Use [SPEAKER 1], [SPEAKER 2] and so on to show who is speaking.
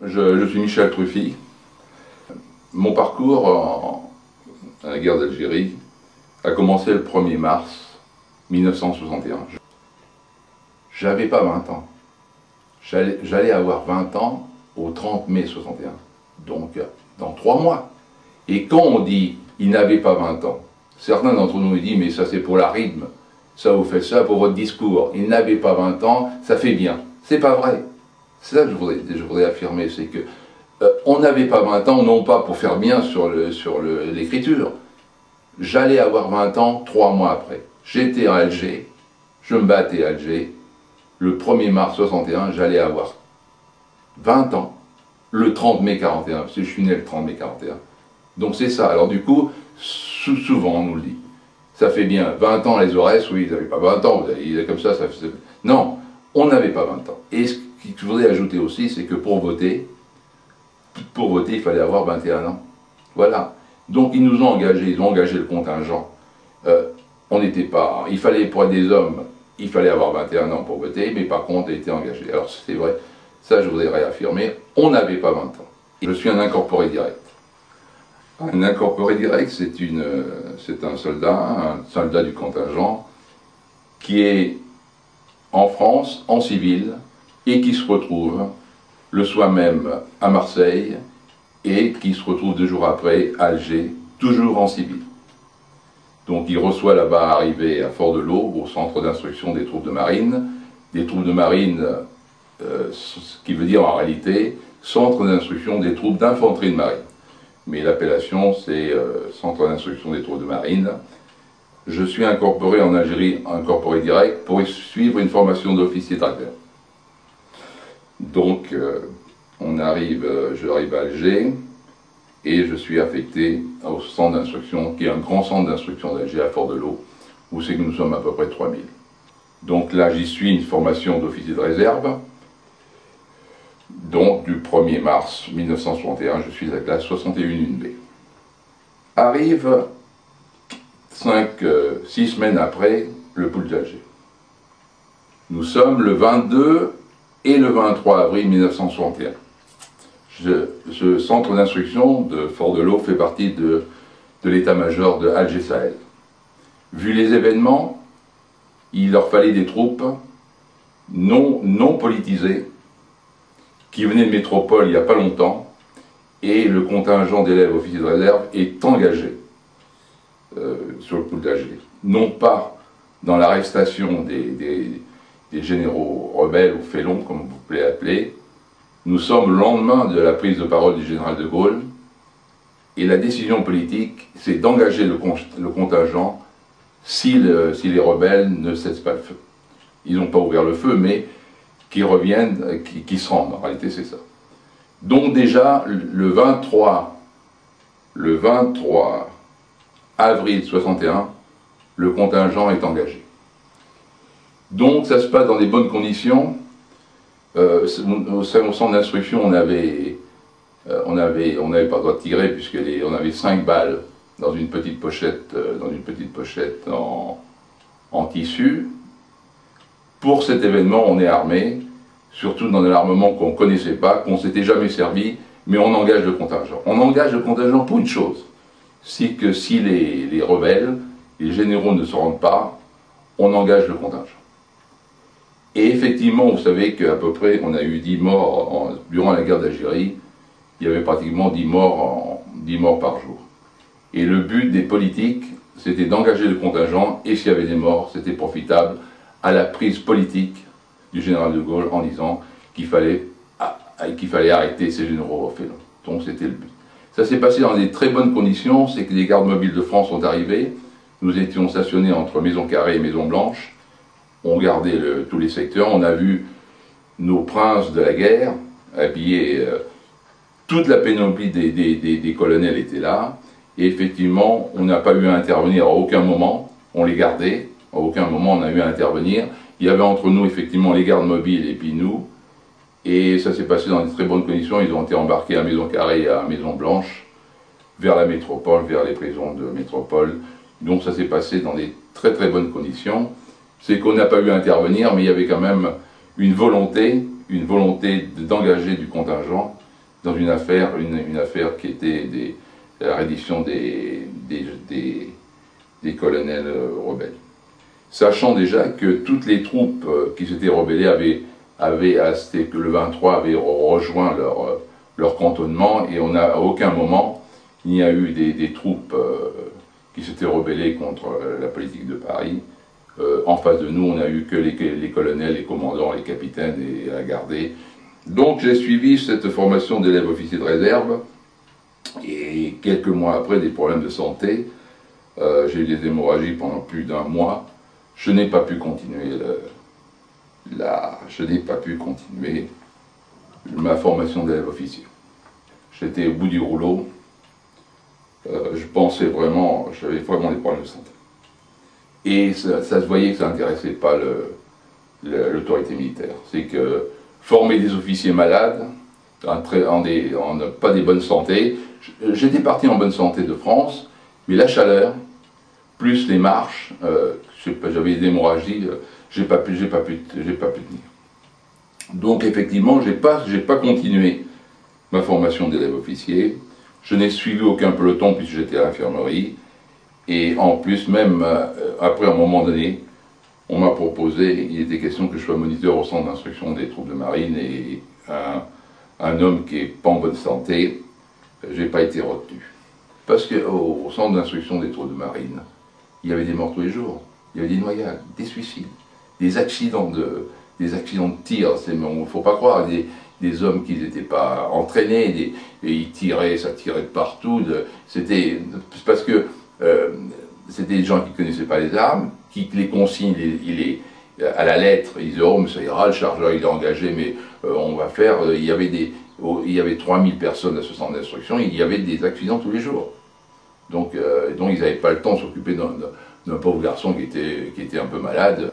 [SPEAKER 1] Je suis Michel Truffy. Mon parcours à la guerre d'Algérie a commencé le 1er mars 1961. J'avais pas 20 ans. J'allais avoir 20 ans au 30 mai 61, donc dans 3 mois. Et quand on dit « il n'avait pas 20 ans », certains d'entre nous me disent « mais ça c'est pour la rythme, ça vous fait ça pour votre discours, il n'avait pas 20 ans, ça fait bien ». C'est pas vrai. C'est ça que je voudrais affirmer, c'est que on n'avait pas 20 ans, non pas pour faire bien sur l'écriture. J'allais avoir 20 ans 3 mois après. J'étais à Alger, je me battais à Alger. Le 1er mars 61, j'allais avoir 20 ans, le 30 mai 41, parce que je suis né le 30 mai 41. Donc c'est ça. Alors du coup, souvent on nous le dit. Ça fait bien 20 ans les Aurès, oui, ils n'avaient pas 20 ans, il est comme ça, ça fait... Non, on n'avait pas 20 ans. Et ce que je voudrais ajouter aussi, c'est que pour voter, il fallait avoir 21 ans. Voilà. Donc ils nous ont engagés, ils ont engagé le contingent. On n'était pas... Il fallait, pour être des hommes, il fallait avoir 21 ans pour voter, mais par contre, on était engagé. Alors c'est vrai, ça je voudrais réaffirmer, on n'avait pas 20 ans. Je suis un incorporé direct. Un incorporé direct, c'est un soldat du contingent, qui est en France, en civil, et qui se retrouve le soir même à Marseille, et qui se retrouve 2 jours après à Alger, toujours en civil. Donc il reçoit là-bas, arrivé à Fort-de-l'Aube, au centre d'instruction des troupes de marine, ce qui veut dire en réalité centre d'instruction des troupes d'infanterie de marine. Mais l'appellation c'est centre d'instruction des troupes de marine. Je suis incorporé en Algérie, incorporé direct, pour suivre une formation d'officier tracteur. Donc j'arrive à Alger, et je suis affecté au centre d'instruction, qui est un grand centre d'instruction d'Alger à Fort-de-l'Aube, où c'est que nous sommes à peu près 3000. Donc là, j'y suis une formation d'officier de réserve. Donc du 1er mars 1961, je suis à la classe 61-1B. Arrive 6 semaines après le putsch d'Alger. Nous sommes le 22 et le 23 avril 1961. Ce centre d'instruction de Fort-de-l'Aube fait partie de l'état-major de Alger Sahel. Vu les événements, il leur fallait des troupes non politisées, qui venaient de métropole il n'y a pas longtemps, et le contingent d'élèves officiers de réserve est engagé sur le putsch d'Alger. Non pas dans l'arrestation des généraux rebelles ou félons, comme vous pouvez l'appeler. Nous sommes le lendemain de la prise de parole du général de Gaulle, et la décision politique, c'est d'engager le contingent si les rebelles ne cessent pas le feu. Ils n'ont pas ouvert le feu, mais qu'ils reviennent, qu'ils se rendent. En réalité, c'est ça. Donc déjà, le 23 avril 61, le contingent est engagé. Donc ça se passe dans des bonnes conditions. Au centre d'instruction, on n'avait pas le droit de tirer, puisqu'on avait 5 balles dans une petite pochette, en tissu. Pour cet événement, on est armé, surtout dans de l'armement qu'on ne connaissait pas, qu'on ne s'était jamais servi, mais on engage le contingent. On engage le contingent pour une chose, c'est que si les rebelles, les généraux ne se rendent pas, on engage le contingent. Et effectivement, vous savez qu'à peu près, on a eu 10 morts durant la guerre d'Algérie. Il y avait pratiquement 10 morts par jour. Et le but des politiques, c'était d'engager le contingent, et s'il y avait des morts, c'était profitable à la prise politique du général de Gaulle en disant qu'il fallait arrêter ces généraux félons. Donc c'était le but. Ça s'est passé dans des très bonnes conditions, c'est que les gardes mobiles de France sont arrivés. Nous étions stationnés entre Maison Carrée et Maison Blanche. On gardait tous les secteurs, on a vu nos princes de la guerre, habillés, toute la pénoplie des colonels était là, et effectivement, on n'a pas eu à intervenir à aucun moment, on les gardait, à aucun moment on a eu à intervenir. Il y avait entre nous effectivement les gardes mobiles et puis nous, et ça s'est passé dans de très bonnes conditions. Ils ont été embarqués à Maison Carrée et à Maison Blanche, vers la métropole, vers les prisons de métropole. Donc ça s'est passé dans des très très bonnes conditions. C'est qu'on n'a pas eu à intervenir, mais il y avait quand même une volonté d'engager du contingent dans une affaire qui était la reddition des colonels rebelles. Sachant déjà que toutes les troupes qui s'étaient rebellées c'était que le 23 avaient rejoint leur cantonnement, et à aucun moment il n'y a eu des troupes qui s'étaient rebellées contre la politique de Paris. En face de nous, on n'a eu que les colonels, les commandants, les capitaines et la gardée. Donc j'ai suivi cette formation d'élève officier de réserve, et quelques mois après, des problèmes de santé, j'ai eu des hémorragies pendant plus d'un mois. Je n'ai pas pu continuer ma formation d'élève officier. J'étais au bout du rouleau. J'avais vraiment des problèmes de santé. Et ça se voyait que ça n'intéressait pas l'autorité militaire. C'est que former des officiers malades, en pas des bonnes santé. J'étais parti en bonne santé de France, mais la chaleur, plus les marches, j'avais des hémorragies, j'ai pas pu tenir. Donc effectivement, j'ai pas continué ma formation d'élève officier. Je n'ai suivi aucun peloton puisque j'étais à l'infirmerie. Et en plus, même après, à un moment donné, on m'a proposé, il était question que je sois moniteur au centre d'instruction des troupes de marine, et un homme qui n'est pas en bonne santé, j'ai pas été retenu. Parce qu'au centre d'instruction des troupes de marine, il y avait des morts tous les jours, il y avait des noyades, des suicides, des accidents de tir. Il ne faut pas croire, des hommes qui n'étaient pas entraînés, et ils tiraient, ça tirait de partout. C'était parce que c'était des gens qui ne connaissaient pas les armes, qui les consignes, à la lettre, ils disaient « Oh, mais ça ira, le chargeur il est engagé, mais on va faire… » Il y avait 3000 personnes à ce centre d'instruction, il y avait des accidents tous les jours. Donc ils n'avaient pas le temps de s'occuper d'un pauvre garçon qui était un peu malade.